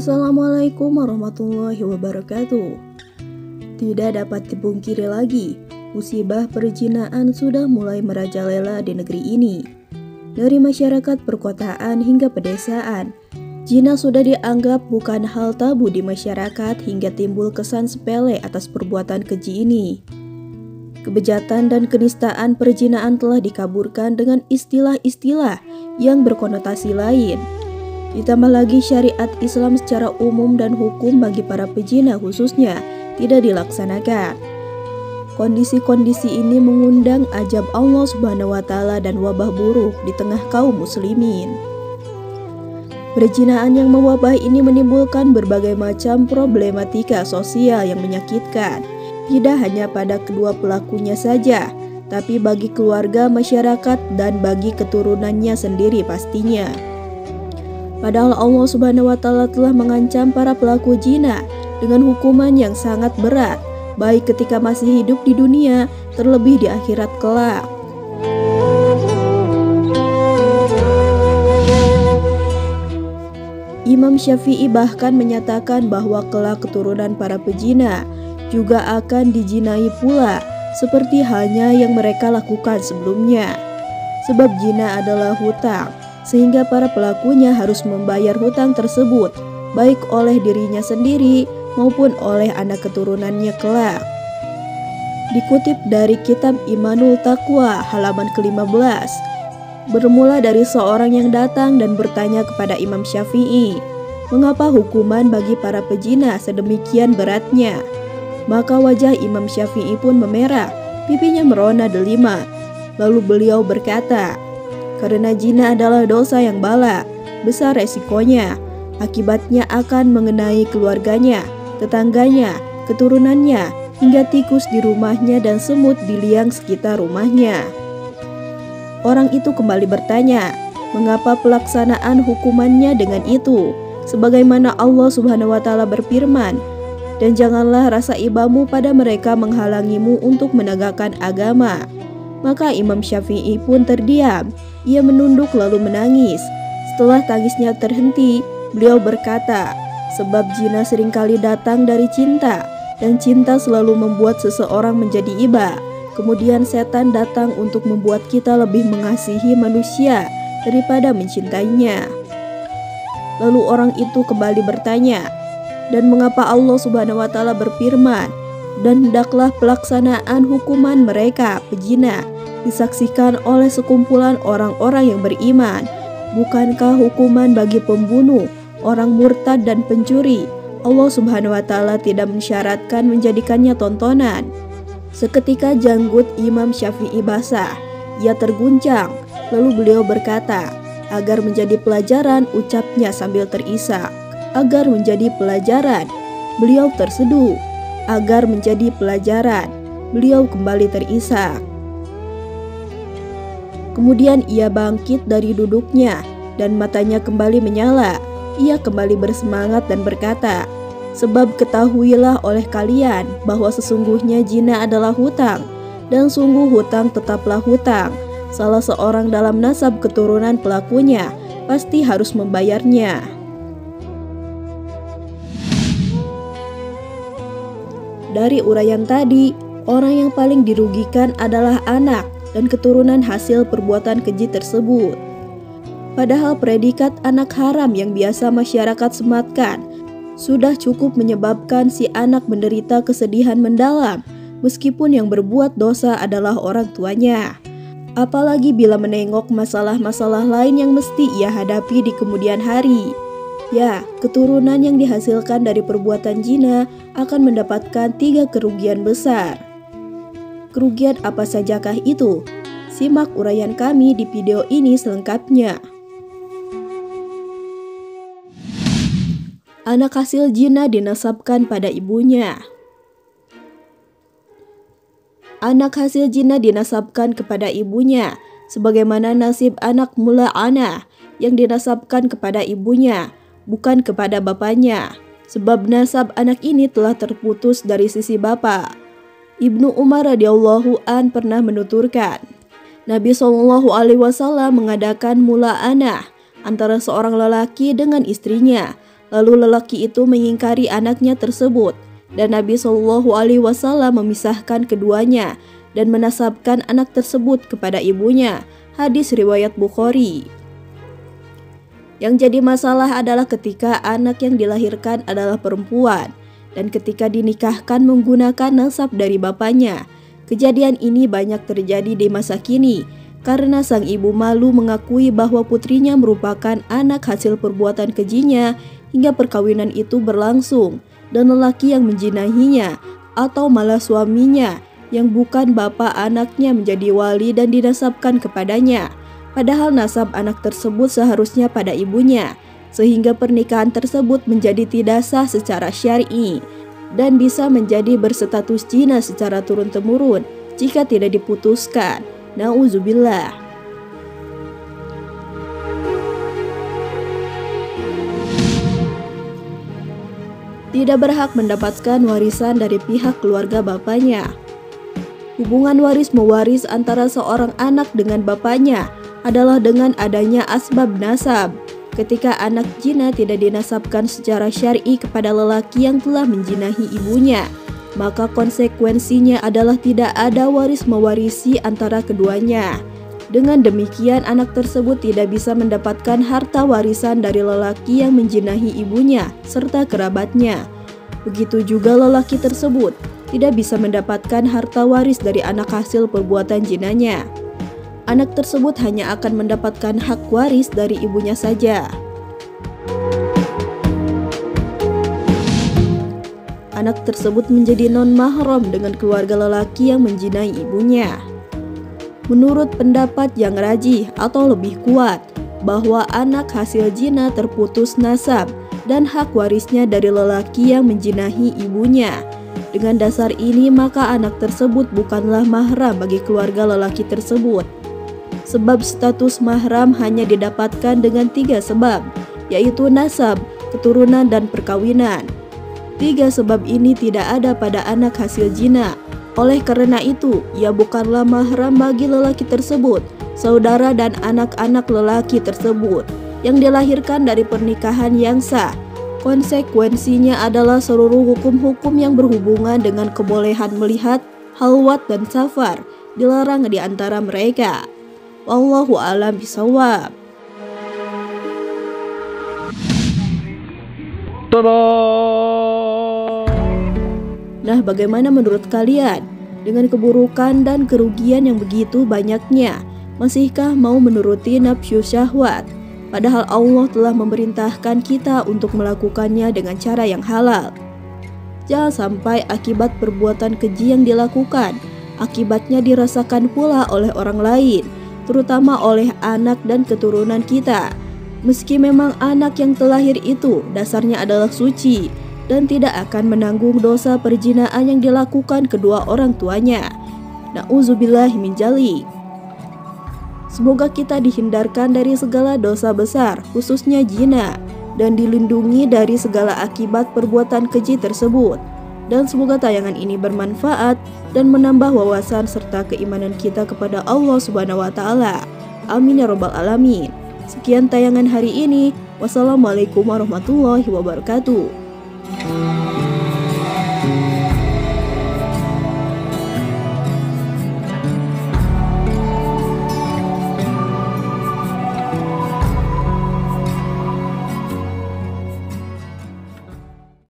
Assalamualaikum warahmatullahi wabarakatuh. Tidak dapat dipungkiri lagi, musibah perzinahan sudah mulai merajalela di negeri ini. Dari masyarakat perkotaan hingga pedesaan, zina sudah dianggap bukan hal tabu di masyarakat hingga timbul kesan sepele atas perbuatan keji ini. Kebejatan dan kenistaan perzinahan telah dikaburkan dengan istilah-istilah yang berkonotasi lain. Ditambah lagi syariat Islam secara umum dan hukum bagi para pezina khususnya tidak dilaksanakan. Kondisi-kondisi ini mengundang azab Allah Subhanahu wa Ta'ala dan wabah buruk di tengah kaum muslimin. Perzinahan yang mewabah ini menimbulkan berbagai macam problematika sosial yang menyakitkan, tidak hanya pada kedua pelakunya saja, tapi bagi keluarga, masyarakat, dan bagi keturunannya sendiri pastinya. Padahal Allah Subhanahu wa Ta'ala telah mengancam para pelaku zina dengan hukuman yang sangat berat, baik ketika masih hidup di dunia, terlebih di akhirat kelak. Imam Syafi'i bahkan menyatakan bahwa kelak keturunan para pezina juga akan dijinai pula, seperti halnya yang mereka lakukan sebelumnya. Sebab zina adalah hutang, sehingga para pelakunya harus membayar hutang tersebut, baik oleh dirinya sendiri maupun oleh anak keturunannya kelak. Dikutip dari kitab Imanul Taqwa halaman ke-15, bermula dari seorang yang datang dan bertanya kepada Imam Syafi'i, mengapa hukuman bagi para pezina sedemikian beratnya? Maka wajah Imam Syafi'i pun memerah, pipinya merona delima. Lalu beliau berkata, karena zina adalah dosa yang bala, besar resikonya, akibatnya akan mengenai keluarganya, tetangganya, keturunannya, hingga tikus di rumahnya dan semut di liang sekitar rumahnya. Orang itu kembali bertanya, mengapa pelaksanaan hukumannya dengan itu? Sebagaimana Allah Subhanahu wa Ta'ala berfirman, dan janganlah rasa ibamu pada mereka menghalangimu untuk menegakkan agama. Maka Imam Syafi'i pun terdiam. Ia menunduk lalu menangis. Setelah tangisnya terhenti, beliau berkata, sebab zina seringkali datang dari cinta, dan cinta selalu membuat seseorang menjadi iba. Kemudian setan datang untuk membuat kita lebih mengasihi manusia daripada mencintainya. Lalu orang itu kembali bertanya, dan mengapa Allah Subhanahu wa Ta'ala berfirman, dan hendaklah pelaksanaan hukuman mereka pezina disaksikan oleh sekumpulan orang-orang yang beriman. Bukankah hukuman bagi pembunuh, orang murtad dan pencuri, Allah Subhanahu wa Ta'ala tidak mensyaratkan menjadikannya tontonan? Seketika janggut Imam Syafi'i basah, ia terguncang. Lalu beliau berkata, agar menjadi pelajaran, ucapnya sambil terisak, agar menjadi pelajaran. Beliau terseduh, agar menjadi pelajaran. Beliau kembali terisak. Kemudian ia bangkit dari duduknya dan matanya kembali menyala. Ia kembali bersemangat dan berkata, sebab ketahuilah oleh kalian bahwa sesungguhnya zina adalah hutang, dan sungguh hutang tetaplah hutang. Salah seorang dalam nasab keturunan pelakunya pasti harus membayarnya. Dari uraian tadi, orang yang paling dirugikan adalah anak dan keturunan hasil perbuatan keji tersebut. Padahal predikat anak haram yang biasa masyarakat sematkan sudah cukup menyebabkan si anak menderita kesedihan mendalam, meskipun yang berbuat dosa adalah orang tuanya. Apalagi bila menengok masalah-masalah lain yang mesti ia hadapi di kemudian hari. Ya, keturunan yang dihasilkan dari perbuatan zina akan mendapatkan 3 kerugian besar. Kerugian apa sajakah itu? Simak uraian kami di video ini selengkapnya. Anak hasil zina dinasabkan pada ibunya. Anak hasil zina dinasabkan kepada ibunya, sebagaimana nasib anak mula'anah yang dinasabkan kepada ibunya, bukan kepada bapaknya. Sebab nasab anak ini telah terputus dari sisi bapak. Ibnu Umar radhiyallahu an pernah menuturkan, Nabi SAW mengadakan mula'anah antara seorang lelaki dengan istrinya, Lalu lelaki itu mengingkari anaknya tersebut, dan Nabi Shallallahu Alaihi Wasallam memisahkan keduanya dan menasabkan anak tersebut kepada ibunya. Hadis riwayat Bukhari. Yang jadi masalah adalah ketika anak yang dilahirkan adalah perempuan dan ketika dinikahkan menggunakan nasab dari bapaknya. Kejadian ini banyak terjadi di masa kini karena sang ibu malu mengakui bahwa putrinya merupakan anak hasil perbuatan kejinya hingga perkawinan itu berlangsung dan lelaki yang menjinahinya atau malah suaminya yang bukan bapak anaknya menjadi wali dan dinasabkan kepadanya. Padahal nasab anak tersebut seharusnya pada ibunya, sehingga pernikahan tersebut menjadi tidak sah secara syar'i dan bisa menjadi berstatus zina secara turun-temurun jika tidak diputuskan. Nauzubillah. Tidak berhak mendapatkan warisan dari pihak keluarga bapaknya. Hubungan waris mewaris antara seorang anak dengan bapaknya adalah dengan adanya asbab nasab. Ketika anak jina tidak dinasabkan secara syar'i kepada lelaki yang telah menjinahi ibunya, maka konsekuensinya adalah tidak ada waris mewarisi antara keduanya. Dengan demikian, anak tersebut tidak bisa mendapatkan harta warisan dari lelaki yang menjinahi ibunya serta kerabatnya. Begitu juga lelaki tersebut tidak bisa mendapatkan harta waris dari anak hasil perbuatan jinanya. Anak tersebut hanya akan mendapatkan hak waris dari ibunya saja. Anak tersebut menjadi non-mahram dengan keluarga lelaki yang menjinai ibunya. Menurut pendapat yang rajih atau lebih kuat, bahwa anak hasil zina terputus nasab dan hak warisnya dari lelaki yang menjinahi ibunya. Dengan dasar ini, maka anak tersebut bukanlah mahram bagi keluarga lelaki tersebut. Sebab status mahram hanya didapatkan dengan 3 sebab, yaitu nasab, keturunan, dan perkawinan. 3 sebab ini tidak ada pada anak hasil zina. Oleh karena itu, ia bukanlah mahram bagi lelaki tersebut, saudara dan anak-anak lelaki tersebut yang dilahirkan dari pernikahan yang sah. Konsekuensinya adalah seluruh hukum-hukum yang berhubungan dengan kebolehan melihat, halwat, dan safar dilarang di antara mereka. Wallahu a'lam bishawab. Nah, bagaimana menurut kalian? Dengan keburukan dan kerugian yang begitu banyaknya, masihkah mau menuruti nafsu syahwat? Padahal Allah telah memerintahkan kita untuk melakukannya dengan cara yang halal. Jangan sampai akibat perbuatan keji yang dilakukan, akibatnya dirasakan pula oleh orang lain, terutama oleh anak dan keturunan kita. Meski memang anak yang terlahir itu dasarnya adalah suci dan tidak akan menanggung dosa perzinaan yang dilakukan kedua orang tuanya. Na'udzubillahi min dzalik. Semoga kita dihindarkan dari segala dosa besar, khususnya zina, dan dilindungi dari segala akibat perbuatan keji tersebut. Dan semoga tayangan ini bermanfaat dan menambah wawasan serta keimanan kita kepada Allah Subhanahu wa Ta'ala. Amin ya Rabbal 'Alamin. Sekian tayangan hari ini. Wassalamualaikum warahmatullahi wabarakatuh.